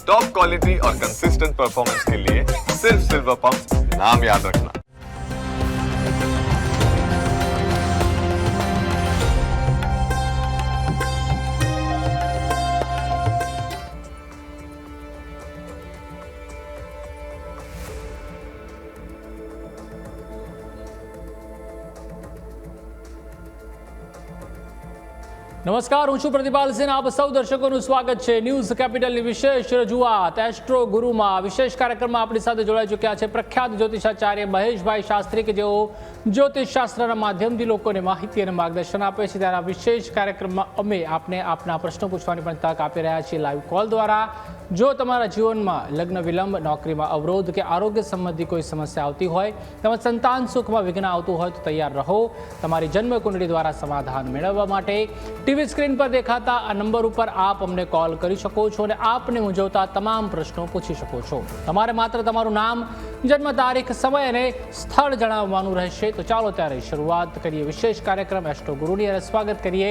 Top quality और consistent performance के लिए सिर्फ सिल्वर पंप नाम याद रखना। નમસ્કાર, હું છું પ્રતિપાલ સિંહ. આપ સૌ દર્શકોનું સ્વાગત છે ન્યૂઝ કેપિટલની વિશેષ રજૂઆત એસ્ટ્રો ગુરુમાં. વિશેષ કાર્યક્રમમાં આપણી સાથે જોડાઈ ચૂક્યા છે પ્રખ્યાત જ્યોતિષાચાર્ય મહેશભાઈ શાસ્ત્રી, કે જેઓ જ્યોતિષશાસ્ત્રના માધ્યમથી લોકોને માહિતી અને માર્ગદર્શન આપે છે. ત્યારે વિશેષ કાર્યક્રમમાં અમે આપને આપના પ્રશ્નો પૂછવાની પણ તક આપી રહ્યા છીએ લાઈવ કોલ દ્વારા. જો તમારા જીવનમાં લગ્ન વિલંબ, નોકરીમાં અવરોધ કે આરોગ્ય સંબંધી કોઈ સમસ્યા આવતી હોય, તેમજ સંતાન સુખમાં વિઘ્ન આવતું હોય તો તૈયાર રહો તમારી જન્મ કુંડળી દ્વારા સમાધાન મેળવવા માટે. ટીવી સ્ક્રીન પર દેખાતા આ નંબર ઉપર આપ અમને કોલ કરી શકો છો અને આપને મૂંઝવતા તમામ પ્રશ્નો પૂછી શકો છો. તમારે માત્ર તમારું નામ, જન્મ તારીખ, સમય અને સ્થળ જણાવવાનું રહેશે. તો ચાલો ત્યારે શરૂઆત કરીએ વિશેષ કાર્યક્રમ એસ્ટ્રો ગુરુની અને સ્વાગત કરીએ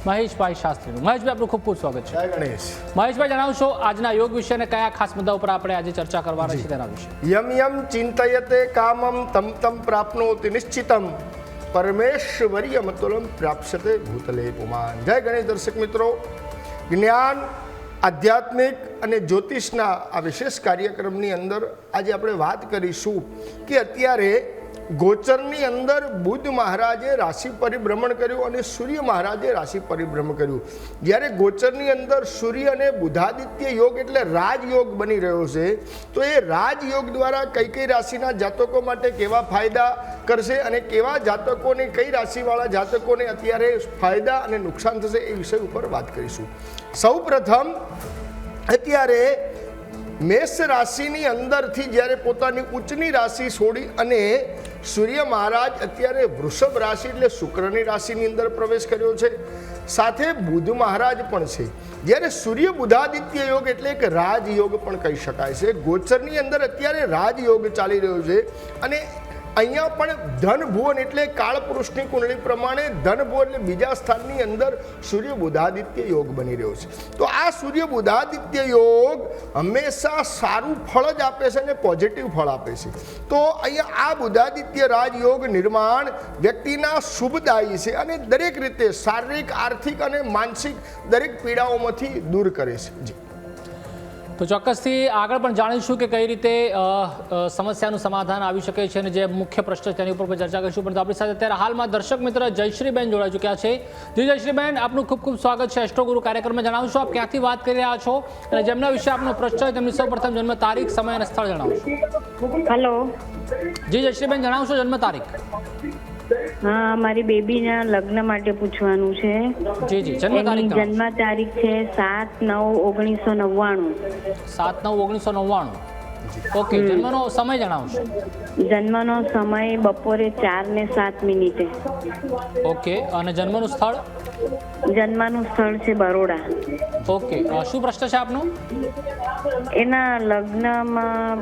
મહેશભાઈ શાસ્ત્રીનું. મહેશભાઈ, આપનું ખૂબ ખૂબ સ્વાગત છે. મહેશભાઈ, જણાવશો આજના યોગ વિશે અને કયા ખાસ મુદ્દા ઉપર આપણે આજે ચર્ચા કરવાના છે તેના વિશે. યમ યમ ચિંતયતે કામમ તમ તમ પ્રાપ્નોતિ નિશ્ચિતમ પરમેશ્વર્યમતુલમ પ્રાપ્સ્યતે ભૂતલે પુમાન. જય ગણેશ. દર્શક મિત્રો, જ્ઞાન, આધ્યાત્મિક અને જ્યોતિષના આ વિશેષ કાર્યક્રમની અંદર આજે આપણે વાત કરીશું કે અત્યારે ગોચરની અંદર બુધ મહારાજે રાશિ પરિભ્રમણ કર્યું અને સૂર્ય મહારાજે રાશિ પરિભ્રમણ કર્યું. જ્યારે ગોચરની અંદર સૂર્ય અને બુધાદિત્ય યોગ એટલે રાજયોગ બની રહ્યો છે, તો એ રાજયોગ દ્વારા કઈ કઈ રાશિના જાતકો માટે કેવા ફાયદા કરશે અને કેવા જાતકોને, કઈ રાશિવાળા જાતકોને અત્યારે ફાયદા અને નુકસાન થશે એ વિષય ઉપર વાત કરીશું. સૌ પ્રથમ અત્યારે મેષ રાશિની અંદરથી જ્યારે પોતાની ઉચ્ચની રાશિ છોડી અને સૂર્ય મહારાજ અત્યારે વૃષભ રાશિ એટલે શુક્રની રાશિની અંદર પ્રવેશ કર્યો છે. સાથે બુધ મહારાજ પણ છે. જ્યારે સૂર્ય બુધાદિત્ય યોગ એટલે એક રાજયોગ પણ કહી શકાય છે. ગોચરની અંદર અત્યારે રાજયોગ ચાલી રહ્યો છે અને અહીંયા પણ ધન ભુવન એટલે કાળપુરુષની કુંડળી પ્રમાણે ધન ભુવન એટલે બીજા સ્થાનની અંદર સૂર્ય બુધાદિત્ય યોગ બની રહ્યો છે. તો આ સૂર્ય બુધાદિત્ય યોગ હંમેશા સારું ફળ જ આપે છે અને પોઝિટિવ ફળ આપે છે. તો અહીંયા આ બુધાદિત્ય રાજયોગ નિર્માણ વ્યક્તિના શુભદાયી છે અને દરેક રીતે શારીરિક, આર્થિક અને માનસિક દરેક પીડાઓમાંથી દૂર કરે છે. જી, તો ચોક્કસથી આગળ પણ જાણીશું કે કઈ રીતે સમસ્યાનું સમાધાન આવી શકે છે અને જે મુખ્ય પ્રશ્ન છે તેની ઉપર પણ ચર્ચા કરીશું. પરંતુ આપણી સાથે અત્યારે હાલમાં દર્શક મિત્ર જયશ્રીબેન જોડાઈ ચૂક્યા છે. જી જયશ્રીબેન, આપનું ખૂબ ખૂબ સ્વાગત છે એસ્ટ્રો ગુરુ કાર્યક્રમમાં. જણાવશો આપ ક્યાંથી વાત કરી રહ્યા છો અને જેમના વિશે આપનો પ્રશ્ન છે તેમની સૌપ્રથમ જન્મ તારીખ, સમય અને સ્થળ જણાવશો. હેલો. જી જયશ્રીબેન, જણાવશો જન્મ તારીખ. હા, મારી બેબીના લગ્ન માટે પૂછવાનું છે. જી જી, જન્મ તારીખ. જન્મ તારીખ છે 7/9/1999. 7/9/1999. ઓકે, જન્મનો સમય જણાવશો. જન્મનો સમય બપોરે 4:07. ઓકે, અને જન્મનું સ્થળ? જન્મનું સ્થળ છે બરોડા. ઓકે, શું પ્રશ્ન છે આપનો? એના લગ્નમાં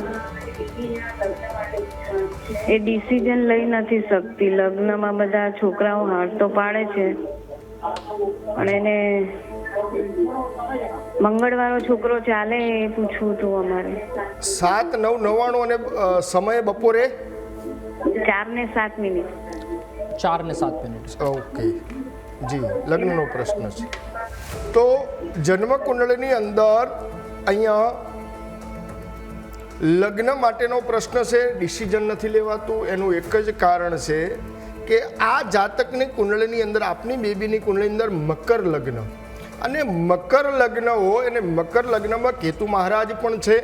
એ ડિસિઝન લઈ નથી શકતી. લગ્નમાં બધા છોકરાઓ હાથ તો પાડે છે પણ એને મંગળવારો છોકરો ચાલે એ પૂછવું હતું અમારે. 7/9/99 અને સમય બપોરે 4:07. 4:07. ઓકે જી, લગ્નનો પ્રશ્ન છે. તો જન્મ કુંડળીની અંદર અહીંયા લગ્ન માટેનો પ્રશ્ન છે, ડિસિઝન નથી લેવાતું. એનું એક જ કારણ છે કે આ જાતકની કુંડળીની અંદર, આપની બેબીની કુંડળીની અંદર મકર લગ્ન અને મકર લગ્ન હોય અને મકર લગ્નમાં કેતુ મહારાજ પણ છે.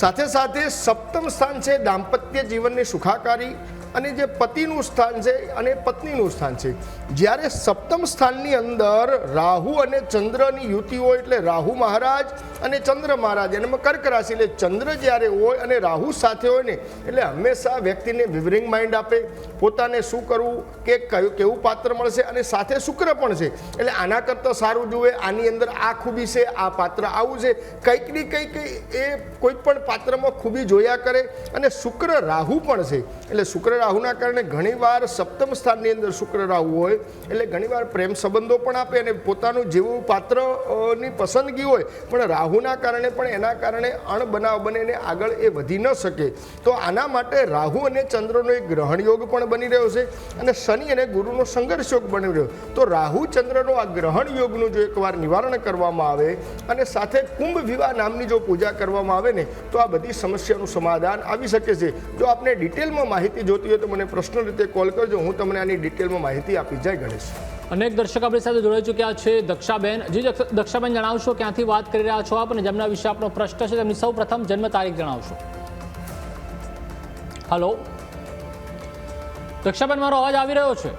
સાથે સાથે સપ્તમ સ્થાન છે દાંપત્ય જીવનની સુખાકારી અને જે પતિનું સ્થાન છે અને પત્નીનું સ્થાન છે. જ્યારે સપ્તમ સ્થાનની અંદર રાહુ અને ચંદ્રની યુતિ હોય એટલે રાહુ મહારાજ અને ચંદ્ર મહારાજ એનામાં કર્ક રાશિ એટલે ચંદ્ર જ્યારે હોય અને રાહુ સાથે હોય ને એટલે હંમેશા વ્યક્તિને વિવરિંગ માઇન્ડ આપે, પોતાને શું કરવું, કે કયું કેવું પાત્ર મળશે. અને સાથે શુક્ર પણ છે એટલે આના કરતાં સારું જુએ, આની અંદર આ ખૂબી છે, આ પાત્ર આવું છે, કંઈક ને કંઈક એ કોઈ પણ પાત્રમાં ખૂબી જોયા કરે. અને શુક્ર રાહુ પણ છે એટલે શુક્ર રાહુના કારણે ઘણીવાર સપ્તમ સ્થાનની અંદર શુક્ર રાહુ હોય એટલે ઘણીવાર પ્રેમ સંબંધો પણ આપે અને પોતાનું જેવું પાત્રની પસંદગી હોય પણ રાહુના કારણે પણ એના કારણે અણબનાવ બને અને આગળ એ વધી ન શકે. તો આના માટે રાહુ અને ચંદ્રનો એક ગ્રહણ યોગ પણ બની રહ્યો છે અને શનિ અને ગુરુનો સંઘર્ષ યોગ બની રહ્યો. તો રાહુ ચંદ્રનો આ ગ્રહણ યોગનું જો એકવાર નિવારણ કરવામાં આવે અને સાથે કુંભ વિવાહ નામની જો પૂજા કરવામાં આવે ને તો આ બધી સમસ્યાનું સમાધાન આવી શકે છે. જો આપને ડિટેલમાં માહિતી જોતી હોય તો મને પ્રશ્ન રીતે કોલ કરજો, હું તમને આની ડિટેલમાં માહિતી આપી. જય ગણેશ. અનેક દર્શક આપણી સાથે જોડાઈ ચૂક્યા છે. દક્ષાબેન, જી દક્ષાબેન, જણાવશો ક્યાંથી વાત કરી રહ્યા છો આપ અને જેમના વિશે આપણો પ્રશ્ન છે તેમની સૌ પ્રથમ જન્મ તારીખ જણાવશો. હલો દક્ષાબેન, મારો અવાજ આવી રહ્યો છે?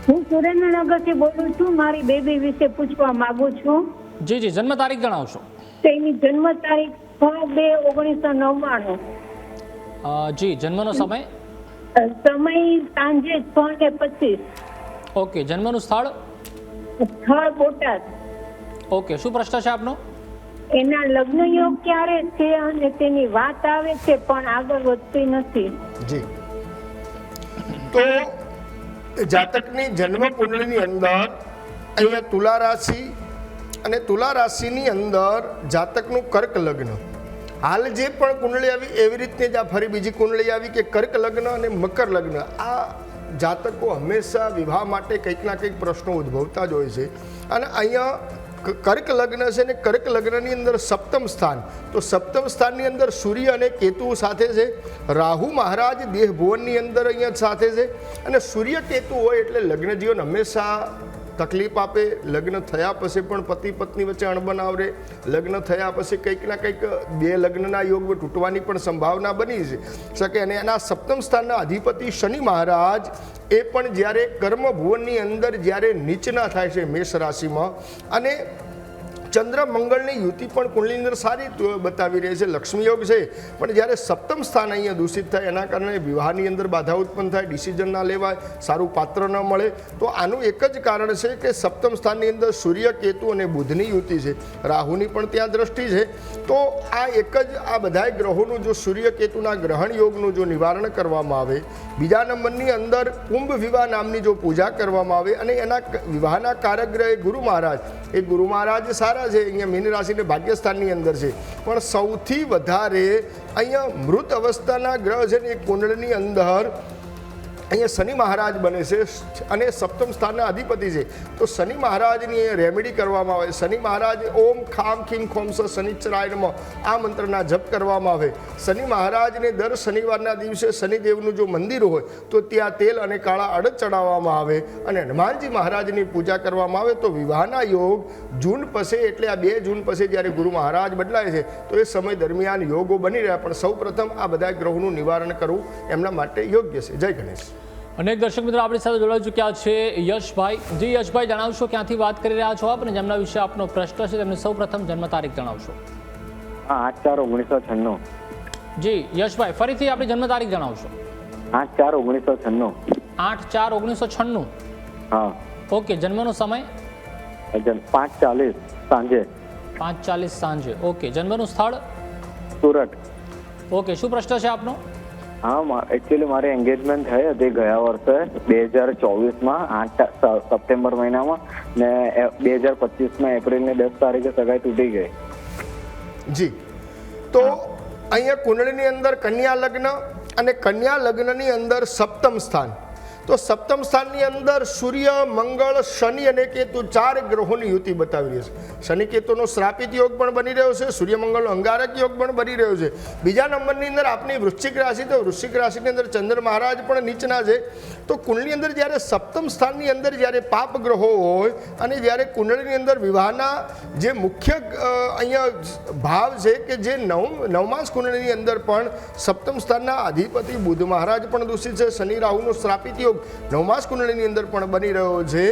હું સુરેન્દ્રનગરથી બોલું છું. મારી બેબી વિશે પૂછવા માંગુ છું. જી જી, જન્મ તારીખ જણાવશો. તેની જન્મ તારીખ 6/2/1999. જી, જન્મનો સમય? સમય સાંજે 6:25. ઓકે, જન્મનું સ્થળ? સ્થળ બોટાદ. ઓકે, શું પ્રશ્ન છે આપનો? એના લગ્ન યોગ ક્યારે છે અને તેની વાત આવે છે પણ આગળ વધતી નથી. જી, તો જાતકની જન્મ કુંડળીની અંદર અહીંયા તુલા રાશિ અને તુલા રાશિની અંદર જાતકનું કર્ક લગ્ન, હાલ જે પણ કુંડળી આવી એવી રીતે જ આ ફરી બીજી કુંડળી આવી કે કર્ક લગ્ન અને મકર લગ્ન. આ જાતકો હંમેશા વિવાહ માટે કંઈક ના કંઈક પ્રશ્નો ઉદ્ભવતા જ હોય છે. અને અહીંયા કર્ક લગ્ન છે ને કર્ક લગ્નની અંદર સપ્તમ સ્થાન, તો સપ્તમ સ્થાનની અંદર સૂર્ય અને કેતુ સાથે છે. રાહુ મહારાજ દેહ ભુવનની અંદર અહીંયા સાથે છે અને સૂર્ય કેતુ હોય એટલે લગ્ન જીવન હંમેશા તકલીફ આપે. લગ્ન થયા પછી પણ પતિ પત્ની વચ્ચે અણબનાવ રહે. લગ્ન થયા પછી કંઈક ના કંઈક બે લગ્નના યોગ તૂટવાની પણ સંભાવના બની શકે. અને એના સપ્તમ સ્થાનના અધિપતિ શનિ મહારાજ એ પણ જ્યારે કર્મ ભુવનની અંદર જ્યારે નીચના થાય છે મેષ રાશિમાં, અને ચંદ્ર મંગળની યુતિ પણ કુંડલીની અંદર સારી બતાવી રહી છે, લક્ષ્મી યોગ છે. પણ જ્યારે સપ્તમ સ્થાન અહીંયા દૂષિત થાય એના કારણે વિવાહની અંદર બાધા ઉત્પન્ન થાય, ડિસિઝન ના લેવાય, સારું પાત્ર ન મળે. તો આનું એક જ કારણ છે કે સપ્તમ સ્થાનની અંદર સૂર્ય કેતુ અને બુધની યુતિ છે, રાહુની પણ ત્યાં દ્રષ્ટિ છે. તો આ એક જ આ બધાય ગ્રહોનું જો સૂર્ય કેતુના ગ્રહણ યોગનું જો નિવારણ કરવામાં આવે, બીજા નંબરની અંદર કુંભ વિવાહ નામની જો પૂજા કરવામાં આવે અને એના વિવાહના કારક ગ્રહ ગુરુ મહારાજ, એ ગુરુ મહારાજ સારા છે, અહીંયા મીન રાશિને ભાગ્યસ્થાનની અંદર છે. પણ સૌથી વધારે અહીંયા મૃત અવસ્થાના ગ્રહ છે ને એ કુંડળની અંદર અહીંયા શનિ મહારાજ બને છે અને સપ્તમ સ્થાનના અધિપતિ છે. તો શનિ મહારાજની રેમેડી કરવામાં આવે. શનિ મહારાજ ઓમ ખામ ખીમ ખોમ સ શનિચરાય નમઃ આ મંત્રના જપ કરવામાં આવે. શનિ મહારાજને દર શનિવારના દિવસે શનિદેવનું જો મંદિર હોય તો ત્યાં તેલ અને કાળા અડદ ચડાવવામાં આવે અને હનુમાનજી મહારાજની પૂજા કરવામાં આવે. તો વિવાહના યોગ જૂન પછી એટલે આ 2 જૂન પછી જ્યારે ગુરુ મહારાજ બદલાય છે તો એ સમય દરમિયાન યોગો બની રહ્યા. પણ સૌ પ્રથમ આ બધા ગ્રહોનું નિવારણ કરવું એમના માટે યોગ્ય છે. જય ગણેશ. અનેક દર્શક મિત્રો આપણી સાથે જોડાઈ ચૂક્યા છે. યશભાઈ, જી યશભાઈ, જણાવશો ક્યાંથી વાત કરી રહ્યા છો આપ અને જેમના વિશે આપનો પ્રશ્ન છે તેમને સૌ પ્રથમ જન્મ તારીખ જણાવશો. 8/4/1996. જી યશભાઈ, ફરીથી આપણી જન્મ તારીખ જણાવશો. 8/4/1996. 8/4/1996. હા. ઓકે, જન્મનો સમય? 5:40 સાંજે. 5:40 સાંજે. ઓકે, જન્મનું સ્થળ? સુરત. ઓકે, શું પ્રશ્ન છે આપનો? હા, એકચ્યુઅલી મારી એન્ગેજમેન્ટ થઈ હતી ગયા વર્ષે 2024માં 8 સપ્ટેમ્બર મહિનામાં ને 2025માં એપ્રિલની 10 તારીખે સગાઈ તૂટી ગઈ. જી, તો અહીંયા કુંડળીની અંદર કન્યા લગ્ન અને કન્યા લગ્નની અંદર સપ્તમ સ્થાન, તો સપ્તમ સ્થાનની અંદર સૂર્ય મંગળ શનિ અને કેતુ 4 ગ્રહોની યુતિ બતાવી રહી છે. શનિ કેતુનો શ્રાપિત યોગ પણ બની રહ્યો છે, સૂર્ય મંગળનો અંગારક યોગ પણ બની રહ્યો છે. બીજા નંબરની અંદર આપણી વૃશ્ચિક રાશિ, તો વૃશ્ચિક રાશિની અંદર ચંદ્ર મહારાજ પણ નીચના છે. તો કુંડળીની અંદર જ્યારે સપ્તમ સ્થાનની અંદર જ્યારે પાપ ગ્રહો હોય અને જ્યારે કુંડળીની અંદર વિવાહના જે મુખ્ય અહીંયા ભાવ છે કે જે નવમાસ કુંડળીની અંદર પણ સપ્તમ સ્થાનના અધિપતિ બુધ મહારાજ પણ દૂષિત છે. શનિ રાહુનો શ્રાપિત યોગ નવમાસ કુંડળીની અંદર પણ બની રહ્યો છે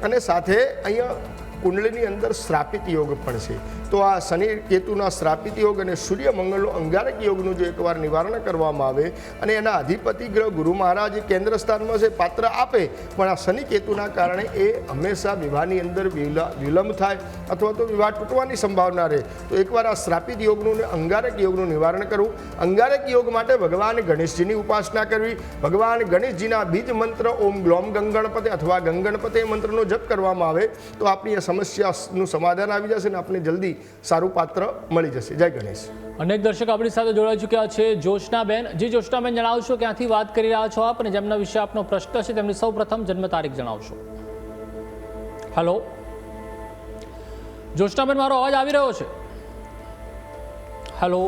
અને સાથે અહીંયા કુંડળીની અંદર શ્રાપિત યોગ પણ છે. તો આ શનિ કેતુના શ્રાપિત યોગ અને સૂર્ય મંગળનો અંગારક યોગનું જો એકવાર નિવારણ કરવામાં આવે અને એના અધિપતિ ગ્રહ ગુરુ મહારાજ કેન્દ્ર સ્થાનમાં છે, પાત્ર આપે, પણ આ શનિ કેતુના કારણે એ હંમેશા વિવાહની અંદર વિલંબ થાય અથવા તો વિવાહ તૂટવાની સંભાવના રહે. તો એકવાર આ શ્રાપિત યોગનું અને અંગારક યોગનું નિવારણ કરવું. અંગારક યોગ માટે ભગવાન ગણેશજીની ઉપાસના કરવી. ભગવાન ગણેશજીના બીજ મંત્ર ઓમ ગ્લોમ ગંગણપતે અથવા ગંગણપતે મંત્રનો જપ કરવામાં આવે તો આપણી આ સમસ્યાનું સમાધાન આવી જશે અને આપણે જલ્દી સારું પાત્ર મળી જશે. જય ગણેશ. અનેક દર્શક આપણી સાથે જોડાઈ ચૂક્યા છે. જોશનાબેન, જી જોશનાબેન, જણાવશો ક્યાંથી વાત કરી રહ્યા છો આપ અને જેમના વિશે આપનો પ્રશ્ન છે તેમની સૌ પ્રથમ જન્મ તારીખ જણાવશો. હેલો જોશનાબેન, મારો અવાજ આવી રહ્યો છે? હેલો,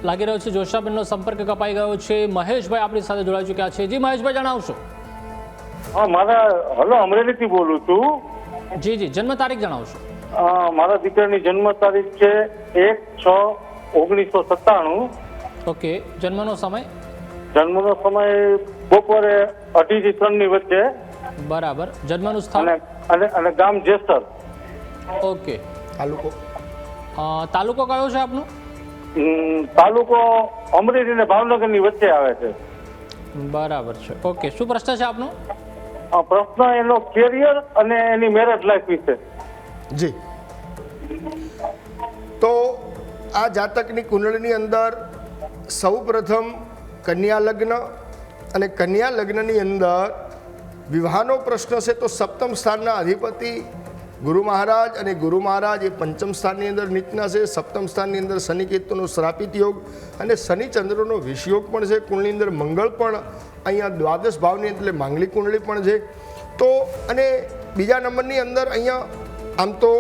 લાગી રહ્યો છે જોશનાબેનનો સંપર્ક કપાઈ ગયો છે. મહેશભાઈ આપણી સાથે જોડાઈ ચૂક્યા છે. જી મહેશભાઈ, જણાવશો. હા, હલો, અમરેલીથી બોલું છું. જી જી, જન્મ તારીખ જણાવશો. મારા દીકરાની જન્મ તારીખ છે 1/6/1997. ઓકે, જન્મનો સમય? જન્મનો સમય બપોરે 2:30 થી 3 ની વચ્ચે. બરાબર. જન્મનું સ્થળ? અને ગામ જેસર. ઓકે. તાલુકો? તાલુકો કયો છે આપનો? તાલુકો અમરેલી અને ભાવનગર ની વચ્ચે આવે છે. બરાબર છે. ઓકે, શું પ્રશ્ન છે આપનો? પ્રશ્ન એનો કેરિયર અને એની મેરેજ લાઈફ વિશે. જી, તો આ જાતકની કુંડળીની અંદર સૌ પ્રથમ કન્યા લગ્ન અને કન્યા લગ્નની અંદર વિવાહનો પ્રશ્ન છે તો સપ્તમ સ્થાનના અધિપતિ ગુરુ મહારાજ અને ગુરુ મહારાજ એ પંચમ સ્થાનની અંદર નીચના છે. સપ્તમ સ્થાનની અંદર શનિ કેતુનો શ્રાપિત યોગ અને શનિ ચંદ્રનો વિષયોગ પણ છે. કુંડળીની અંદર મંગળ પણ અહીંયા દ્વાદશ ભાવની એટલે માંગલિક કુંડળી પણ છે. તો અને બીજા નંબરની અંદર અહીંયા આમ તો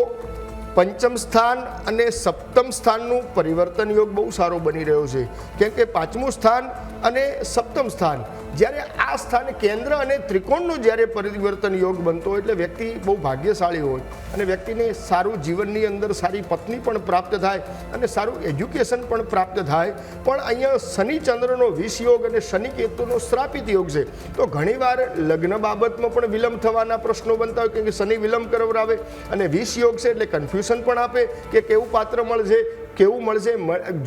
પંચમ સ્થાન અને સપ્તમ સ્થાનનું પરિવર્તન યોગ બહુ સારો બની રહ્યો છે. કેમ કે પાંચમું સ્થાન અને સપ્તમ સ્થાન જ્યારે આ સ્થાન કેન્દ્ર અને ત્રિકોણનો જ્યારે પરિવર્તન યોગ બનતો હોય એટલે વ્યક્તિ બહુ ભાગ્યશાળી હોય અને વ્યક્તિને સારું જીવનની અંદર સારી પત્ની પણ પ્રાપ્ત થાય અને સારું એજ્યુકેશન પણ પ્રાપ્ત થાય. પણ અહીંયા શનિ ચંદ્રનો વિષ યોગ અને શનિ કેતુનો શ્રાપિત યોગ છે. તો ઘણીવાર લગ્ન બાબતમાં પણ વિલંબ થવાના પ્રશ્નો બનતા હોય કેમ કે શનિ વિલંબ કરાવે અને વિષ યોગ છે એટલે કન્ફ્યુઝન પણ આપે કે કેવું પાત્ર મળશે, કેવું મળશે,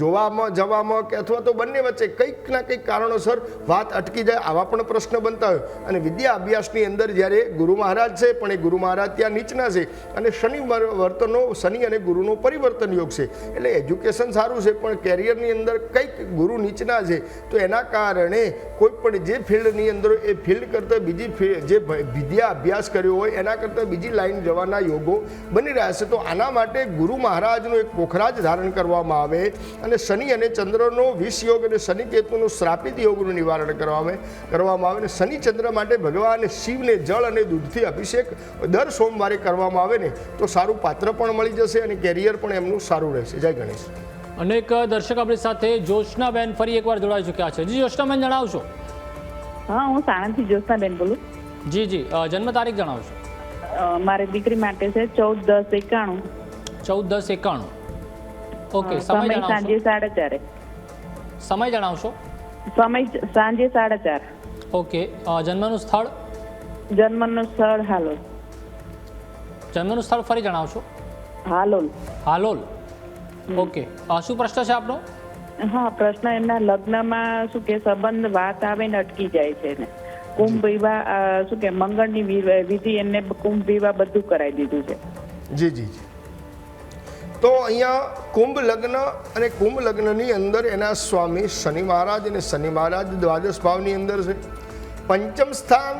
જોવામાં જવામાં કે અથવા તો બંને વચ્ચે કંઈક ના કંઈક કારણોસર વાત અટકી જાય, આવા પણ પ્રશ્ન બનતા હોય. અને વિદ્યા અભ્યાસની અંદર જ્યારે ગુરુ મહારાજ છે પણ એ ગુરુ મહારાજ ત્યાં નીચના છે અને શનિ વર્તનો શનિ અને ગુરુનો પરિવર્તન યોગ છે એટલે એજ્યુકેશન સારું છે પણ કેરિયરની અંદર કંઈક ગુરુ નીચના છે તો એના કારણે કોઈ પણ જે ફિલ્ડની અંદર એ ફિલ્ડ કરતાં બીજી જે વિદ્યા અભ્યાસ કર્યો હોય એના કરતાં બીજી લાઈન જવાના યોગો બની રહ્યા છે. તો આના માટે ગુરુ મહારાજનું એક પોખરાજ ધારણ કરવામાં આવે અને શનિ અને ચંદ્રનો વિષ યોગ અને શનિ કેતુનું શ્રાપિત યોગનું નિવારણ કરવામાં આવે અને શનિ ચંદ્ર માટે ભગવાન શિવને જળ અને દૂધથી અભિષેક દર સોમવારે કરવામાં આવે ને તો સારું પાત્ર પણ મળી જશે અને કેરિયર પણ એમનું સારું રહેશે. જય ગણેશ. અનેક દર્શક આપણી સાથે જોશનાબેન ફરી એકવાર જોડાઈ ચૂક્યા છે. જી જોશનાબેન, જણાવશો. હા, હું સાણંદથી જોશનાબેન બોલું. જી જી, જન્મ તારીખ જણાવશો. મારી દીકરી માટે છે 14/10/91. 14/10/91. ઓકે, સમય સાંજે જણાવશો. 4:30. સમય જણાવશો. સમય સાંજે 4:30. ઓકે, જન્મનું સ્થળ? જન્મનું સ્થળ હાલોલ. જન્મનું સ્થળ ફરી જણાવશો. હાલોલ. હાલોલ. ઓકે, શું પ્રશ્ન છે આપનો? હા, પ્રશ્ન એમના લગ્નમાં શું કે સંબંધ વાત આવે ને અટકી જાય છે ને કુંભ વિવાહ શું કે મંગળની વિધિ એમને કુંભ વિવાહ બધું કરાવી દીધું છે. જી જી જી. તો અહીંયા કુંભ લગ્ન અને કુંભ લગ્નની અંદર એના સ્વામી શનિ મહારાજ અને શનિ મહારાજ દ્વાદશ ભાવની અંદર છે. પંચમ સ્થાન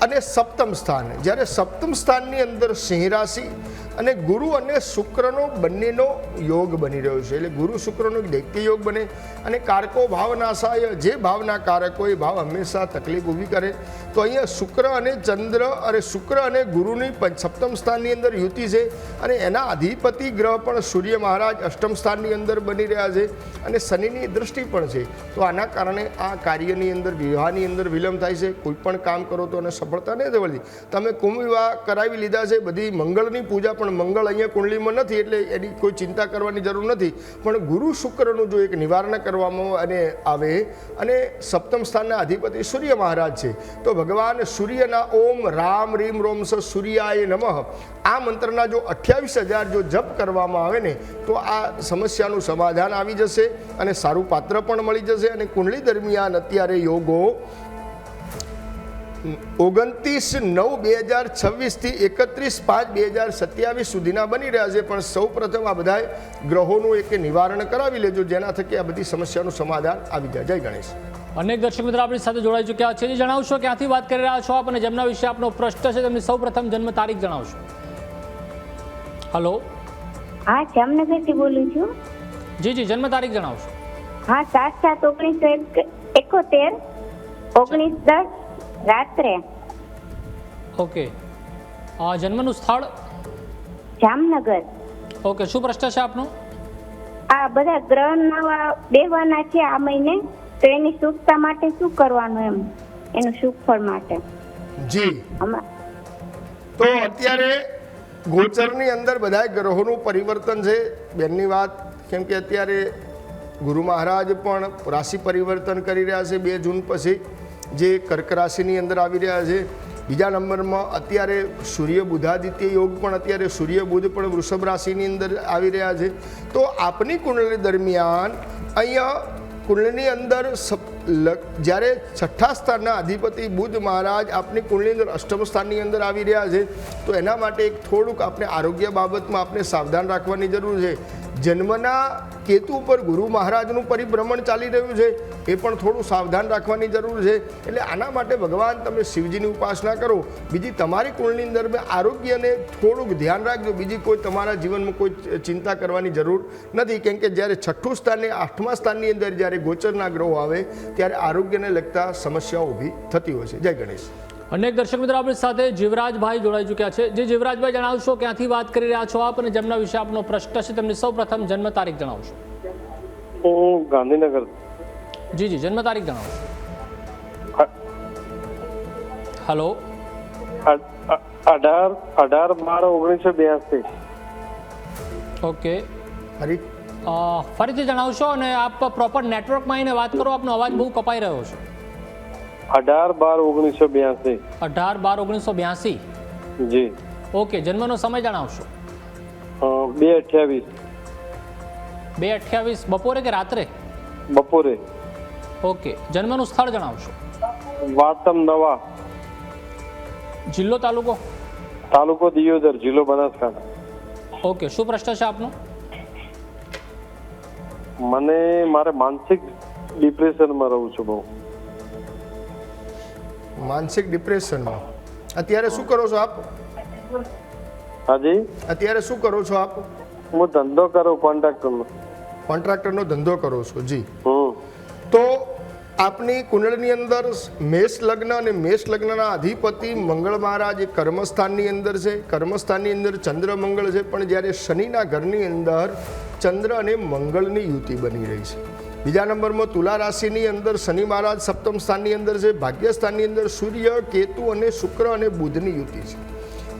અને સપ્તમ સ્થાન જ્યારે સપ્તમ સ્થાનની અંદર સિંહ રાશિ અને ગુરુ અને શુક્રનો બંનેનો યોગ બની રહ્યો છે એટલે ગુરુ શુક્રનો દૈત્ય યોગ બને અને કારકો ભાવનાશાય જે ભાવના કારકો એ ભાવ હંમેશા તકલીફ ઊભી કરે. તો અહીંયા શુક્ર અને ચંદ્ર અને શુક્ર અને ગુરુની સપ્તમ સ્થાનની અંદર યુતિ છે અને એના અધિપતિ ગ્રહ પણ સૂર્ય મહારાજ અષ્ટમ સ્થાનની અંદર બની રહ્યા છે અને શનિની દૃષ્ટિ પણ છે. તો આના કારણે આ કાર્યની અંદર વિવાહની અંદર વિલંબ થાય છે. કોઈ પણ કામ કરો તો એને સફળતા નહીં મળતી. તમે કુંભ વિવાહ કરાવી લીધા છે, બધી મંગળની પૂજા પણ મંગળ અહીંયા કુંડલીમાં નથી એટલે એની કોઈ ચિંતા કરવાની જરૂર નથી. પણ ગુરુ શુક્રનું જો એક નિવારણ કરવામાં આવે અને સપ્તમ સ્થાનના અધિપતિ સૂર્ય મહારાજ છે તો ભગવાન સૂર્યના ઓમ રામ રીમ રોમ સ સૂર્યાય નમઃ આ મંત્રના જો 28,000 જો જપ કરવામાં આવે ને તો આ સમસ્યાનું સમાધાન આવી જશે અને સારું પાત્ર પણ મળી જશે. અને કુંડલી દરમિયાન અત્યારે યોગો 29/9/2026 થી 31/5/2027 સુધીના બની રહ્યા છે. પણ સૌ પ્રથમ આ બધા ગ્રહોનું એક નિવારણ કરાવી લેજો જેના થકી આ બધી સમસ્યાનું સમાધાન આવી જાય. જય ગણેશ. અનેક દર્શક મિત્રો આપણી સાથે જોડાઈ ચૂક્યા છે. જણાવશો ક્યાંથી વાત કરી રહ્યા છો આપ અને જેમના વિશે આપનો પ્રશ્ન છે તેમની સૌ પ્રથમ જન્મ તારીખ જણાવશો. હલો. હા, જામનગરથી બોલું છું. જી જી, જન્મ તારીખ જણાવશો. હા, 7/7/1971 19:10 રાત્રે. ઓકે. જન્મનું સ્થળ જામનગર. ઓકે, શું પ્રશ્ન છે આપનો? આ બધા ગ્રહ નવા બેહવાના છે આ મહિને, તો એની શુભતા માટે શું કરવાનું એમ, એનું શુભ ફળ માટે. જી, તો અત્યારે ગોચરની અંદર બધા ગ્રહોનું પરિવર્તન છે બેનની વાત, કેમ કે અત્યારે ગુરુ મહારાજ પણ રાશિ પરિવર્તન કરી રહ્યા છે 2 જૂન પછી, જે કર્ક રાશિની અંદર આવી રહ્યા છે. બીજા નંબરમાં અત્યારે સૂર્ય બુધાદિત્ય યોગ પણ અત્યારે સૂર્ય બુધ પણ વૃષભ રાશિની અંદર આવી રહ્યા છે. તો આપની કુંડળી દરમિયાન અહીંયા કુંડળીની અંદર જ્યારે 6ઠ્ઠા સ્થાનના અધિપતિ બુધ મહારાજ આપની કુંડળીની અંદર 8મ સ્થાનની અંદર આવી રહ્યા છે તો એના માટે એક થોડુંક આપણે આરોગ્ય બાબતમાં આપણે સાવધાન રાખવાની જરૂર છે. જન્મના કેતુ ઉપર ગુરુ મહારાજનું પરિભ્રમણ ચાલી રહ્યું છે એ પણ થોડું સાવધાન રાખવાની જરૂર છે. એટલે આના માટે ભગવાન તમે શિવજીની ઉપાસના કરો. બીજી તમારી કુંડળીની અંદર આરોગ્યને થોડુંક ધ્યાન રાખજો. બીજી કોઈ તમારા જીવનમાં કોઈ ચિંતા કરવાની જરૂર નથી, કેમ કે જ્યારે 6ઠ્ઠું સ્થાન ને 8મા સ્થાનની અંદર જ્યારે ગોચરના ગ્રહો આવે ત્યારે આરોગ્યને લગતા સમસ્યાઓ ઊભી થતી હોય છે. જય ગણેશ. અનેક દર્શક મિત્રો આપણી સાથે જીવરાજભાઈ જોડાઈ ચૂક્યા છે. જે જીવરાજભાઈ જણાવશો ક્યાંથી વાત કરી રહ્યા છો આપ અને જેમના વિશે આપનો પ્રશ્ન છે તેમની સૌ પ્રથમ જન્મ તારીખ જણાવશો. હું ગાંધીનગર. જી જી, જન્મ તારીખ જણાવશો. હલો. 18/12/1982. ઓકે, હરી ફરીથી જણાવશો અને આપ પ્રોપર નેટવર્કમાં આવીને વાત કરો, આપનો અવાજ બહુ કપાઈ રહ્યો છે. 18/12/1982. 18/12/1982. જી. ઓકે, જન્મનો સમય જણાવશો. 2:28. 2:28 બપોરે કે રાત્રે? બપોરે. ઓકે, જન્મનું સ્થળ જણાવશો. વાતમ નવા. જિલ્લો તાલુકો? તાલુકો દિયોદર, જિલ્લો બનાસકાંઠા. ઓકે, શું પ્રશ્ન છે આપનો? મારે માનસિક ડિપ્રેશનમાં રહું છું બહુ. માનસિક ડિપ્રેશનમાં અત્યારે શું કરો છો આપ? હાજી. અત્યારે શું કરો છો આપ? હું ધંધો કરું કોન્ટ્રાક્ટરનો. કોન્ટ્રાક્ટરનો ધંધો કરો છો? જી. તો આપની કુંડળીની અંદર મેષ લગ્ન અને મેષ લગ્નના અધિપતિ મંગળ મહારાજ એ કર્મસ્થાનની અંદર છે. કર્મસ્થાનની અંદર ચંદ્ર મંગળ છે, પણ જ્યારે શનિના ઘરની અંદર ચંદ્ર અને મંગળની યુતિ બની રહી છે. બીજા નંબરમાં તુલા રાશિની અંદર શનિ મહારાજ સપ્તમ સ્થાનની અંદર છે. ભાગ્યસ્થાનની અંદર સૂર્ય કેતુ અને શુક્ર અને બુધની યુતિ છે.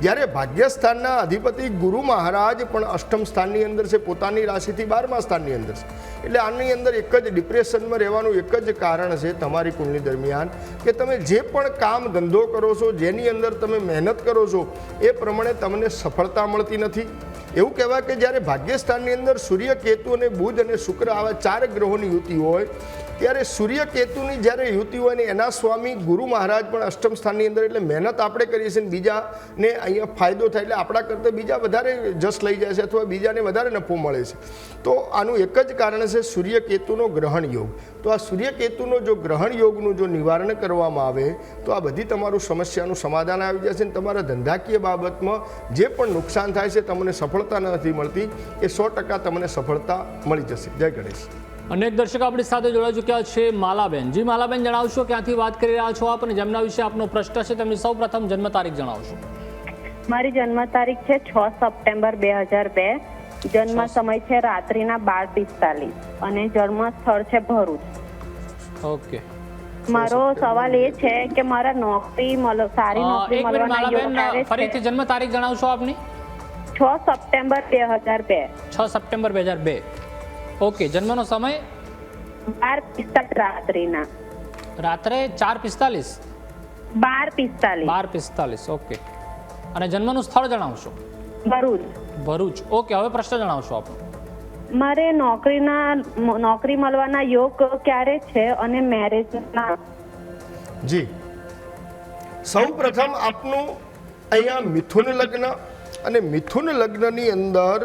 જ્યારે ભાગ્યસ્થાનના અધિપતિ ગુરુ મહારાજ પણ 8મ સ્થાનની અંદર છે, પોતાની રાશિથી 12મા સ્થાનની અંદર છે. એટલે આની અંદર એક જ ડિપ્રેશનમાં રહેવાનું એક જ કારણ છે તમારી કુંડળી દરમિયાન કે તમે જે પણ કામ ધંધો કરો છો, જેની અંદર તમે મહેનત કરો છો એ પ્રમાણે તમને સફળતા મળતી નથી. એવું કહેવાય કે જ્યારે ભાગ્યસ્થાનની અંદર સૂર્ય કેતુ અને બુધ અને શુક્ર આવા 4 ગ્રહોની યુતિ હોય ત્યારે સૂર્ય કેતુની જ્યારે યુતિ હોય ને એના સ્વામી ગુરુ મહારાજ પણ 8મ સ્થાનની અંદર, એટલે મહેનત આપણે કરીએ છીએ બીજાને અહીંયા ફાયદો થાય એટલે આપણા કરતાં બીજા વધારે જશ લઈ જાય છે અથવા બીજાને વધારે નફો મળે છે. તો આનું એક જ કારણ છે સૂર્ય કેતુનો ગ્રહણ યોગ. તો આ સૂર્ય કેતુનો જો ગ્રહણ યોગનું જો નિવારણ કરવામાં આવે તો આ બધી તમારું સમસ્યાનું સમાધાન આવી જશે અને તમારા ધંધાકીય બાબતમાં જે પણ નુકસાન થાય છે તમને સફળતા નથી મળતી એ 100% તમને સફળતા મળી જશે. જય ગણેશ. અનેક દર્શકો આપણી સાથે જોડાઈ ચૂક્યા છે. માલાબેન. જી માલાબેન, જણાવશો ક્યાંથી વાત કરી રહ્યા છો આપ અને જેમના વિશે આપનો પ્રશ્ન છે તેમની સૌ પ્રથમ જન્મ તારીખ જણાવશો. મારી જન્મ તારીખ છે 6 સપ્ટેમ્બર 2002. જન્મ સમય છે રાત્રિના 12:45 અને જન્મ સ્થળ છે ભરૂચ. ઓકે. મારો સવાલ એ છે કે મારા નોકરી સારી નોકરી મળવાના યોગ ક્યારે છે? ફરીથી જન્મ તારીખ જણાવશો આપની? 6 6 સપ્ટેમ્બર 2002. 6 સપ્ટેમ્બર 2002. ઓકે, જન્મનો સમય 12:45 રાત્રિના. રાત્રે 4:45. 12:45. 12:45. ઓકે, અને જન્મનું સ્થળ જણાવશો? ભરૂચ. ભરૂચ. ઓકે, હવે પ્રશ્ન જણાવશો આપણો. મારે નોકરી મળવાના યોગ ક્યારે છે અને મેરેજના? જી, સૌ પ્રથમ આપનું અહીંયા મિથુન લગ્ન, અને મિથુન લગ્નની અંદર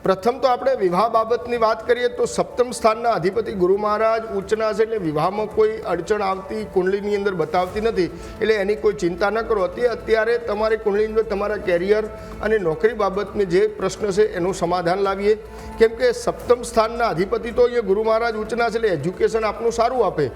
પ્રથમ તો આપણે વિવાહ બાબતની વાત કરીએ તો સપ્તમ સ્થાનના અધિપતિ ગુરુ મહારાજ ઉચ્ચના છે, એટલે વિવાહમાં કોઈ અડચણ આવતી કુંડલીની અંદર બતાવતી નથી, એટલે એની કોઈ ચિંતા ન કરો. અત્યારે તમારી કુંડલીની અંદર તમારા કેરિયર અને નોકરી બાબતની જે પ્રશ્ન છે એનું સમાધાન લાવીએ, કેમ કે સપ્તમ સ્થાનના અધિપતિ તો અહીંયા ગુરુ મહારાજ ઉચ્ચના છે, એટલે એજ્યુકેશન આપનું સારું આપે.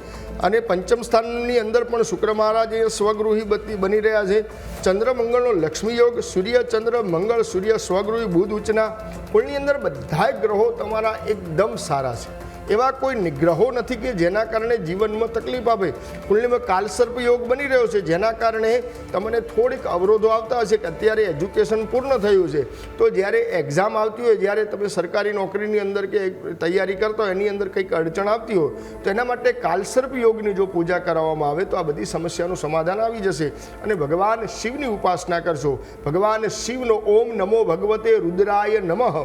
અને પંચમ સ્થાનની અંદર પણ શુક્ર મહારાજ અહીંયા સ્વગૃહી બની રહ્યા છે. ચંદ્ર મંગળનો લક્ષ્મી યોગ, સૂર્ય ચંદ્ર મંગળ સૂર્ય સ્વગૃહી બુધ ઉચ્ચના. કુંડની અંદર બધા ગ્રહો તમારા એકદમ સારા છે, એવા કોઈ નિગ્રહો નથી કે જેના કારણે જીવનમાં તકલીફ આપે. કુંડલીમાં કાલસર્પ યોગ બની રહ્યો છે, જેના કારણે તમને થોડીક અવરોધો આવતા હશે કે અત્યારે એજ્યુકેશન પૂર્ણ થયું છે, તો જ્યારે એક્ઝામ આવતી હોય, જ્યારે તમે સરકારી નોકરીની અંદર કે તૈયારી કરતા હોય એની અંદર કંઈક અડચણ આવતી હોય, તો એના માટે કાલસર્પ યોગની જો પૂજા કરાવવામાં આવે તો આ બધી સમસ્યાનું સમાધાન આવી જશે. અને ભગવાન શિવની ઉપાસના કરશો. ભગવાન શિવનો ઓમ નમો ભગવતે રુદ્રાય નમઃ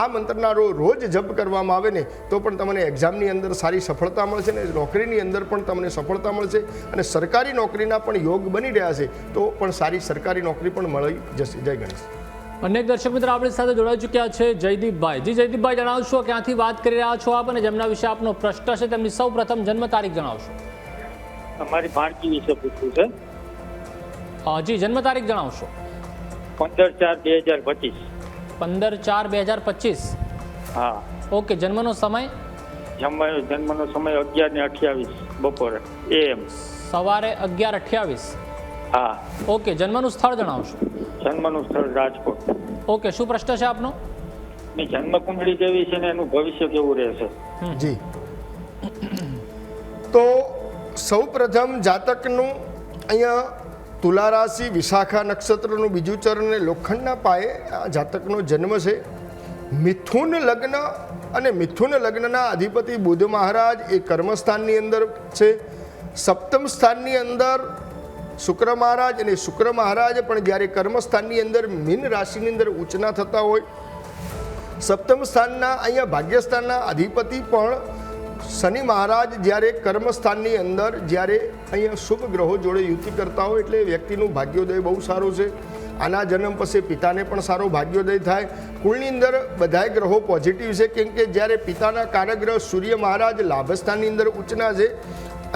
આ મંત્રના રોજ જપ કરવામાં આવે ને તો પણ તમને એક્ઝામની અંદર સારી સફળતા મળશે, ને નોકરીની અંદર પણ તમને સફળતા મળશે, અને સરકારી નોકરીના પણ યોગ બની રહ્યા છે, તો પણ સારી સરકારી નોકરી પણ મળી જશે. જય ગણેશ. અનેક દર્શક મિત્રો આપણી સાથે જોડાઈ ચૂક્યા છે જયદીપભાઈ. જી જયદીપભાઈ, જણાવશો ક્યાંથી વાત કરી રહ્યા છો આપ, અને જેમના વિશે આપનો પ્રશ્ન છે તેમની સૌ પ્રથમ જન્મ તારીખ જણાવશો? અમારી ભાણકી વિશે પૂછવું છે. જી, જન્મ તારીખ જણાવશો? 15/4/2025. 15/4/2025. હા. ઓકે, જન્મનો સમય? જન્મનો સમય 11:28 બપોરે AM. સવારે 11:28. હા. ઓકે, જન્મનું સ્થળ જણાવશો? જન્મનું સ્થળ રાજકોટ. ઓકે, શું પ્રશ્ન છે આપનો? ની જન્મ કુંડળી કેવી છે ને એનું ભવિષ્ય કેવું રહેશે? જી, તો સૌ પ્રથમ જાતકનું અહીંયા તુલા રાશિ વિશાખા નક્ષત્રનું બીજું ચરણ અને લોખંડના પાયે આ જાતકનો જન્મ છે. મિથુન લગ્ન, અને મિથુન લગ્નના અધિપતિ બુધ મહારાજ એ કર્મસ્થાનની અંદર છે. સપ્તમ સ્થાનની અંદર શુક્ર મહારાજ, અને શુક્ર મહારાજ પણ જ્યારે કર્મસ્થાનની અંદર મીન રાશિની અંદર ઉચ્ચના થતા હોય. સપ્તમ સ્થાનના અહીંયા ભાગ્યસ્થાનના અધિપતિ પણ શનિ મહારાજ જ્યારે કર્મસ્થાનની અંદર જ્યારે અહીંયા શુભ ગ્રહો જોડે યુતિ કરતા હોય, એટલે વ્યક્તિનું ભાગ્યોદય બહુ સારું છે. આના જન્મ પછી પિતાને પણ સારો ભાગ્યોદય થાય. કુળની અંદર બધાય ગ્રહો પોઝિટિવ છે, કેમ કે જ્યારે પિતાના કારગ્રહ સૂર્ય મહારાજ લાભસ્થાનની અંદર ઉચ્ચના છે,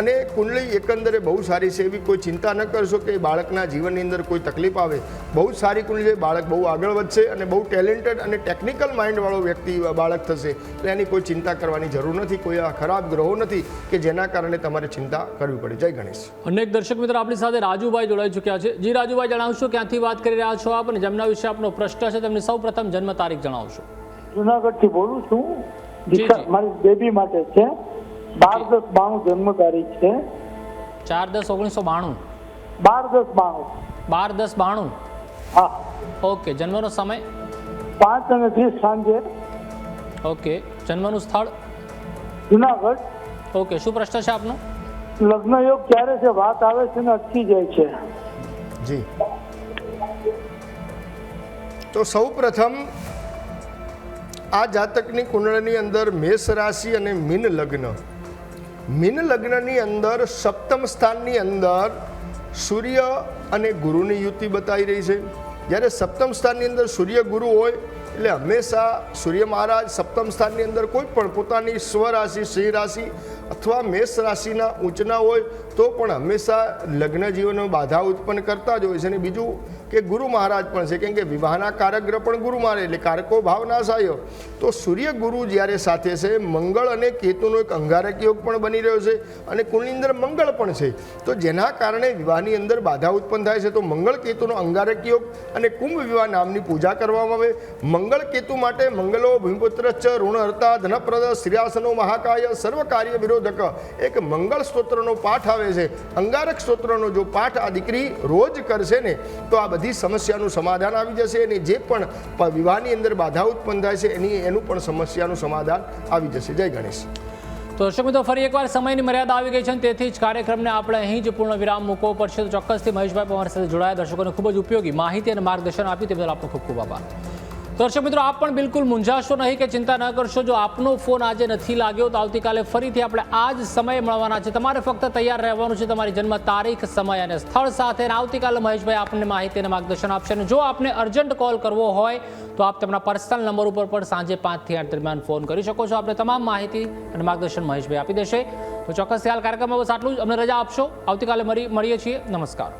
અને કુંડળી એકંદરે બહુ સારી છે. એવી કોઈ ચિંતા ન કરશો કે બાળકના જીવનની અંદર કોઈ તકલીફ આવે. બહુ જ સારી કુંડળી છે. બાળક બહુ આગળ વધશે અને બહુ ટેલેન્ટેડ અને ટેકનિકલ માઇન્ડવાળો વ્યક્તિ બાળક થશે, એટલે એની કોઈ ચિંતા કરવાની જરૂર નથી. કોઈ આ ખરાબ ગ્રહો નથી કે જેના કારણે તમારે ચિંતા કરવી પડે. જય ગણેશ. અનેક દર્શક મિત્રો આપણી સાથે રાજુભાઈ જોડાઈ ચૂક્યા છે. જી રાજુભાઈ, જણાવશો ક્યાંથી વાત કરી રહ્યા છો આપ, અને જેમના વિશે આપનો પ્રશ્ન છે તેમની સૌ પ્રથમ જન્મ તારીખ જણાવશો? જુનાગઢથી બોલું છું. જી. મારી બેબી માટે છે. 12/10/92 જન્મ તારીખ છે. 4/10/1992. 12/10/92. 12/10/92. હા. ઓકે, જન્મનો સમય? 5:30 સાંજે. ઓકે, જન્મનું સ્થળ? જુનાગઢ. ઓકે, શું પ્રશ્ન છે આપનો? લગ્ન યોગ ક્યારે છે? વાત આવે છે ને અટકી જાય છે. જી, તો સૌ પ્રથમ આ જાતકની કુંડળીની અંદર મેષ રાશિ અને મીન લગ્ન. મીન લગ્નની અંદર સપ્તમ સ્થાનની અંદર સૂર્ય અને ગુરુની યુતિ બતાવી રહી છે. જ્યારે સપ્તમ સ્થાનની અંદર સૂર્ય ગુરુ હોય એટલે હંમેશા સૂર્ય મહારાજ સપ્તમ સ્થાનની અંદર કોઈ પણ પોતાની સ્વરાશિ સિંહ રાશિ અથવા મેષ રાશિના ઊંચના હોય તો પણ હંમેશા લગ્ન જીવનમાં બાધા ઉત્પન્ન કરતા જ હોય છે. અને બીજું કે ગુરુ મહારાજ પણ છે, કેમ કે વિવાહના કારગ્રહ પણ ગુરુ મહારાજ એટલે કારકો ભાવ નાશ આવ્યો. તો સૂર્ય ગુરુ જ્યારે સાથે છે, મંગળ અને કેતુનો એક અંગારક યોગ પણ બની રહ્યો છે, અને કુળની અંદર મંગળ પણ છે, તો જેના કારણે વિવાહની અંદર બાધા ઉત્પન્ન થાય છે. તો મંગળ કેતુનો અંગારક યોગ અને કુંભ વિવાહ નામની પૂજા કરવામાં આવે. મંગળ કેતુ માટે મંગલો ભૂમિપુત્રશ્ચ ઋણહર્તા ધનપ્રદ શ્રીયાસનો મહાકાય સર્વ કાર્ય વિરોધક એક મંગળ સ્તોત્રનો પાઠ આવે છે. અંગારક સ્તોત્રનો જો પાઠ આ દીકરી રોજ કરશે ને તો આ બધી સમસ્યાનું સમાધાન આવી જશે અને જે પણ વિવાહની અંદર બાધા ઉત્પન્ન થાય છે એનું પણ સમસ્યાનું સમાધાન આવી જશે. જય ગણેશ. તો દર્શક મિત્રો, ફરી એકવાર સમયની મર્યાદા આવી ગઈ છે અને તેથી જ કાર્યક્રમને આપણે અહીં જ પૂર્ણ વિરામ મૂકવો પડશે. તો ચોક્કસથી મહેશભાઈ અમારી સાથે જોડાયા, દર્શકોને ખૂબ જ ઉપયોગી માહિતી અને માર્ગદર્શન આપ્યું તે બદલ આપનો ખૂબ ખૂબ આભાર. દર્શક મિત્રો, આપ પણ બિલકુલ મૂંઝાશો નહીં કે ચિંતા ન કરશો. જો આપનો ફોન આજે નથી લાગ્યો તો આવતીકાલે ફરીથી આપણે આ જ સમયે મળવાના છે. તમારે ફક્ત તૈયાર રહેવાનું છે તમારી જન્મ તારીખ, સમય અને સ્થળ સાથે. અને આવતીકાલે મહેશભાઈ આપણને માહિતી અને માર્ગદર્શન આપશે. અને જો આપને અર્જન્ટ કોલ કરવો હોય તો આપ તેમના પર્સનલ નંબર ઉપર પણ સાંજે 5 થી 8 દરમિયાન ફોન કરી શકો છો. આપણે તમામ માહિતી અને માર્ગદર્શન મહેશભાઈ આપી દેશે. તો ચોક્કસ હાલ કાર્યક્રમમાં બસ આટલું જ. અમને રજા આપશો. આવતીકાલે મળીએ છીએ. નમસ્કાર.